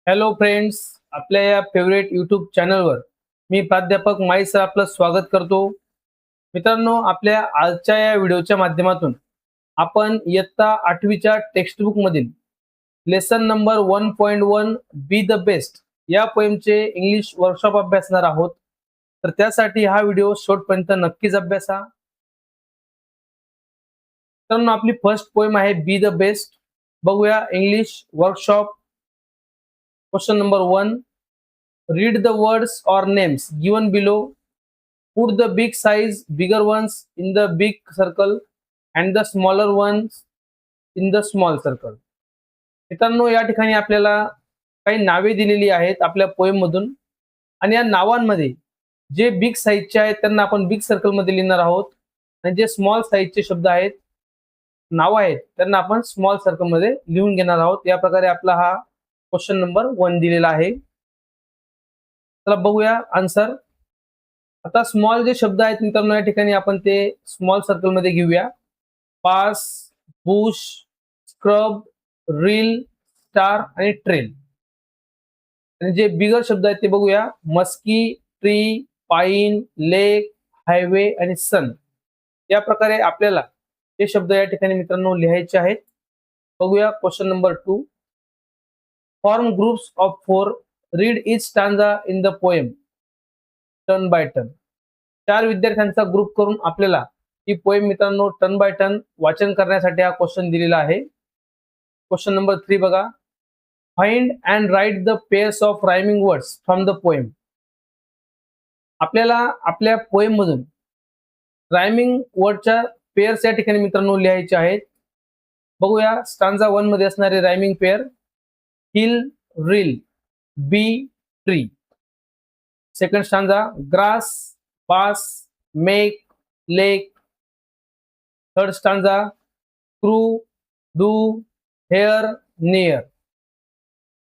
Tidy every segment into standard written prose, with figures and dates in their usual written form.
Hello friends, आपल्या या favourite YouTube चॅनलवर मी प्राध्यापक माईसर आपलं स्वागत करतो. मित्रांनो, आपल्या आजच्या या व्हिडिओच्या माध्यमातून आपण इयत्ता 8वीच्या टेक्स्टबुक मधील lesson number 1.1 B the best या पोएमचे इंग्लिश वर्कशॉप अभ्यासणार आहोत. तर त्यासाठी हा व्हिडिओ शेवटपर्यंत नक्कीच अभ्यासा. मित्रांनो, आपली फर्स्ट पोएम आहे बी द बेस्ट. बघूया English workshop. Question number 1. Read the words or names given below. Put the bigger ones in the big circle and the smaller ones in the small circle. मित्रांनो, या ठिकाणी आपल्याला काही नावे दिलेली आहेत आपल्या पोएम मधून आणि या नावांमध्ये जे बिग साईजचे आहेत त्यांना आपण बिग सर्कल मध्ये लिहिणार आहोत आणि जे स्मॉल साईजचे शब्द आहेत, नाव आहेत, त्यांना आपण स्मॉल सर्कल मध्ये लिहून घेणार आहोत. या प्रकारे आपला हा क्वेश्चन नंबर 1 दिलेला आहे. चला बघूया आन्सर. आता स्मॉल जे शब्द आहेत मित्रांनो, या ठिकाणी आपण ते स्मॉल सर्कल मध्ये घेऊया. Pass, Bush, scrub, reel, star आणि ट्रेल. आणि जे बिगर शब्द आहेत ते बघूया. मस्की, ट्री, पाईन, लेक, हायवे आणि सन. या प्रकारे आपल्याला हे शब्द या ठिकाणी मित्रांनो लिहायचे आहेत. बघूया question number 2. Form groups of 4. Read each stanza in the poem turn by turn. 4 विद्यार्थ्यांचा ग्रुप करून आपल्याला ही पोएम मित्रांनो टर्न बाय टर्न वाचन करण्यासाठी हा क्वेश्चन दिलेला आहे. क्वेश्चन नंबर 3 बघा. Find and write the pairs of rhyming words from the poem. आपल्याला आपल्या पोएम मधून रायमिंग वर्डच्या पेअर्स या ठिकाणी मित्रांनो लिहायचे आहेत. बघूया स्टांजा 1 मध्ये असणारे rhyming pair. Hill, reel, bee, tree. Second stanza grass, pass, make, lake. Third stanza crew, do, here, near.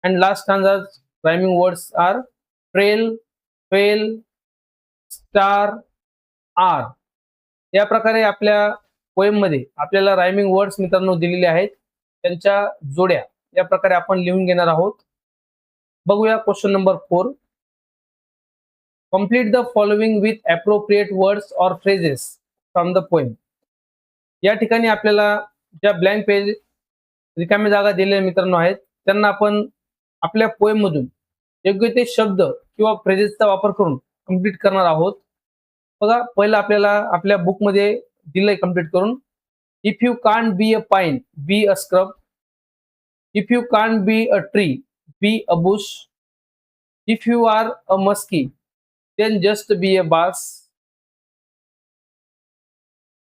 And last stanza rhyming words are trail, fail, star, are. या प्रकारे आपल्या पोएम मध्ये आपल्याला रायमिंग वर्ड्स मित्रांनो दिलेले आहेत, त्यांच्या जोड्या या प्रकारे आपण लिहून घेणार आहोत. बघूया question number 4. Complete the following with appropriate words और फ्रेजेस फ्रॉम द पोएम. या ठिकाणी आपल्याला ज्या ब्लँक पेज रिकाम्या जागा दिलेल्या मित्रांनो आहेत त्यांना आपण आपल्या पोएम मधून योग्य ते शब्द किंवा फ्रेजेसचा वापर करून कंप्लीट करणार आहोत. बघा, पहिलं आपल्याला आपल्या बुक मध्ये दिलंय कंप्लीट करून. If you can't be a pine, be a scrub. If you can't be a tree, be a bush. If you are a muskie, then just be a bass.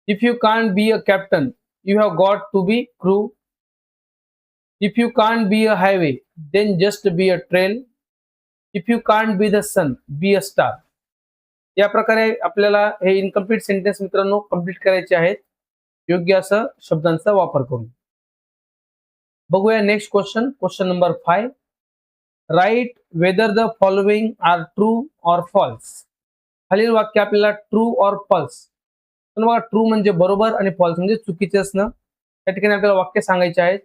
If you can't be a captain, you have got to be crew. If you can't be a highway, then just be a trail. If you can't be the sun, be a star. या प्रकारे आपल्याला हे incomplete sentence मित्रांनो complete करायचे आहेत योग्य असं शब्दांचा वापर करून. बघूया next question. Question number 5. Write whether the following are true और फॉल्स. खालील वाक्य आपल्याला ट्रू और फॉल्स. पण बघा, ट्रू म्हणजे बरोबर आणि फॉल्स म्हणजे चुकीचे असणं. या ठिकाणी आपल्याला वाक्य सांगायचे आहेत.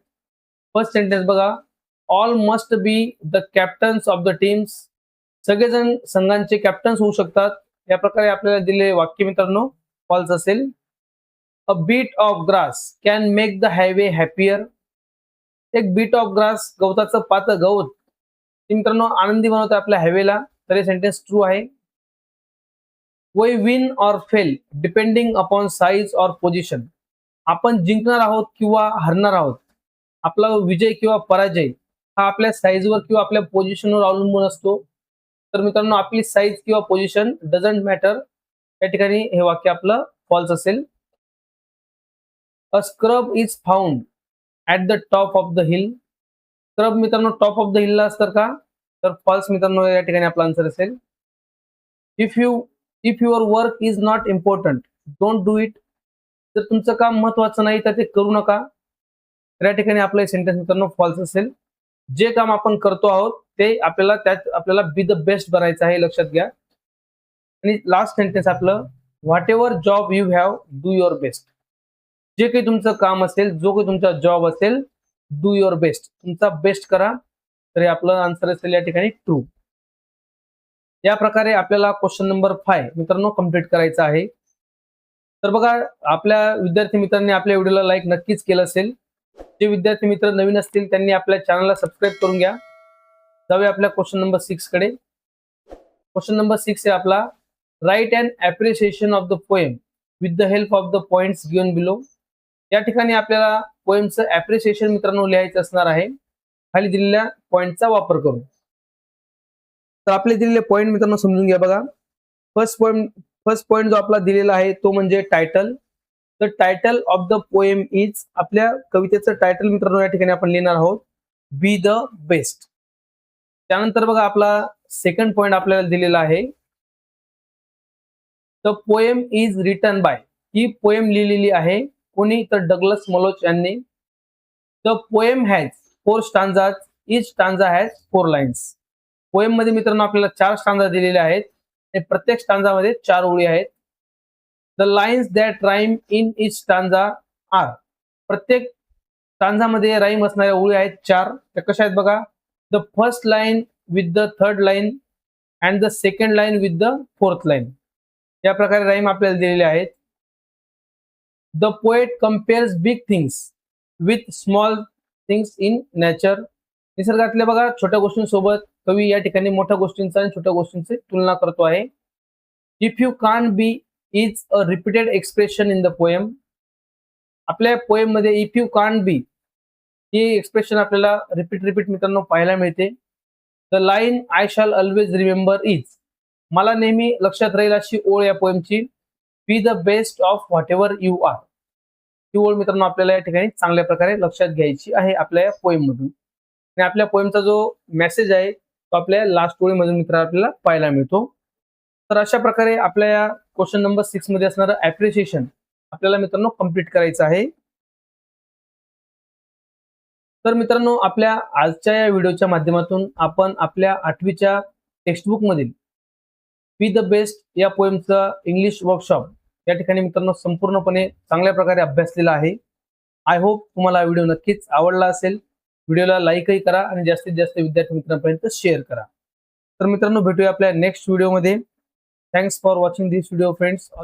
फर्स्ट सेंटेन्स बघा. All must be the captains of the teams. सगळेजण संघांचे कॅप्टन्स होऊ शकतात. या प्रकारे आपल्याला दिलेले वाक्य मित्रांनो फॉल्स असेल. A beat of grass can make the highway happier. एक बीट ऑफ ग्रास, गवताचं पात गवत मित्रांनो आनंदी बनवतं आपल्या हायवेला. तर हे सेंटेन्स ट्रू आहे. We win or fail depending upon size or position. आपण जिंकणार आहोत किंवा हरणार आहोत. आपला विजय किंवा पराजय हा आपल्या साईजवर किंवा आपल्या पोझिशनवर अवलंबून असतो. तर मित्रांनो आपली साईज किंवा पोझिशन डझंट मॅटर. या ठिकाणी हे वाक्य आपलं फॉल्स असेल. A scrub is found at the top of the hill. Scrub मित्रांनो टॉप ऑफ द हिलला असतं का? तर फॉल्स मित्रांनो या ठिकाणी आपला आन्सर असेल. If your work is not important don't do it. जर तुमचं काम महत्वाचं नाही तर ते करू नका. तर या ठिकाणी आपलं सेंटेन्स मित्रांनो फॉल्स असेल. जे काम आपण करतो आहोत ते आपल्याला बी द बेस्ट बनायचं आहे, लक्षात घ्या. आणि लास्ट सेंटेन्स आपलं what ever job you have do your best. जे काही तुमचं काम असेल, जो काही तुमचा जॉब असेल, डू युअर बेस्ट, तुमचा बेस्ट करा. तर हे आपलं आन्सर असेल या ठिकाणी ट्रू. या प्रकारे आपल्याला क्वेश्चन नंबर 5 मित्रांनो कंप्लीट करायचा आहे. तर बघा, आपल्या विद्यार्थी मित्रांनी आपल्या व्हिडिओला लाईक नक्कीच केलं असेल. जे विद्यार्थी मित्र नवीन असतील त्यांनी आपल्या चॅनलला सबस्क्राईब करून घ्या. जाऊया आपल्या क्वेश्चन नंबर 6 कडे. क्वेश्चन नंबर 6 आहे आपला, write and appreciation of the poem with the help of the points given below. या ठिकाणी आपल्याला पोएमचं ॲप्रिसिएशन मित्रांनो लिहायचं असणार आहे खाली दिलेल्या पॉइंटचा वापर करून. तर आपले दिलेले पॉइंट मित्रांनो समजून घ्या. बघा, फर्स्ट पॉइंट जो आपला दिलेला आहे तो म्हणजे title. The title of the poem is, आपल्या कवितेचं टायटल मित्रांनो या ठिकाणी आपण लिहिणार आहोत बी द बेस्ट. त्यानंतर बघा, आपला सेकंड पॉइंट आपल्याला दिलेला आहे, the poem is written by. He poem लिहिलेली आहे कोणी, तर डगलस मलोच यांनी. The poem has 4 stanzas, each stanza has 4 lines. Poem मध्ये मित्रांनो आपल्याला 4 स्टांजा दिलेले आहेत आणि प्रत्येक स्टांजामध्ये 4 ओळी आहेत. The lines that rhyme in each stanza are. प्रत्येक स्टांजामध्ये राईम असणाऱ्या ओळी आहेत 4. त्या कशा आहेत बघा, the first line with the third line and the second line with the fourth line. या प्रकारे राईम आपल्याला दिलेले आहेत. The poet compares big things with small things in nature. निसर्गातल्या बघा छोट्या गोष्टींसोबत कवी या ठिकाणी मोठ्या गोष्टींचा आणि छोट्या गोष्टींची तुलना करतो आहे. If you can't be is a repeated expression in the poem. आपल्या पोएम मध्ये इफ यू कांट बी ही एक्सप्रेशन आपल्याला रिपीट मित्रांनो पाहायला मिळते. The line I shall always remember is. मला नेहमी लक्षात राहील अशी ओळ या पोएमची. Be the best of whatever you are. ही ओळ मित्रांनो आपल्याला या ठिकाणी चांगल्या प्रकारे लक्षात घ्यायची आहे आपल्या या पोएम मधून. आणि आपल्या पोएमचा जो मेसेज आहे तो आपल्या लास्ट ओळीमधून मित्र आपल्याला पाहायला मिळतो. तर अशा प्रकारे आपल्या या क्वेश्चन नंबर 6 मध्ये असणारं ॲप्रिसिएशन आपल्याला मित्रांनो कंप्लीट करायचं आहे. तर मित्रांनो, आपल्या आजच्या या व्हिडिओच्या माध्यमातून आपण आपल्या 8वीच्या टेक्स्टबुक मधील बी द बेस्ट या पोएमचा इंग्लिश वर्कशॉप या ठिकाणी मित्रांनो संपूर्णपणे चांगल्या प्रकारे अभ्यासलेला आहे. आय होप तुम्हाला हा व्हिडिओ नक्कीच आवडला असेल. व्हिडिओला लाईकही करा आणि जास्तीत जास्त विद्यार्थी मित्रांपर्यंत शेअर करा. तर मित्रांनो, भेटूया आपल्या नेक्स्ट व्हिडिओमध्ये. Thanks for watching this video friends.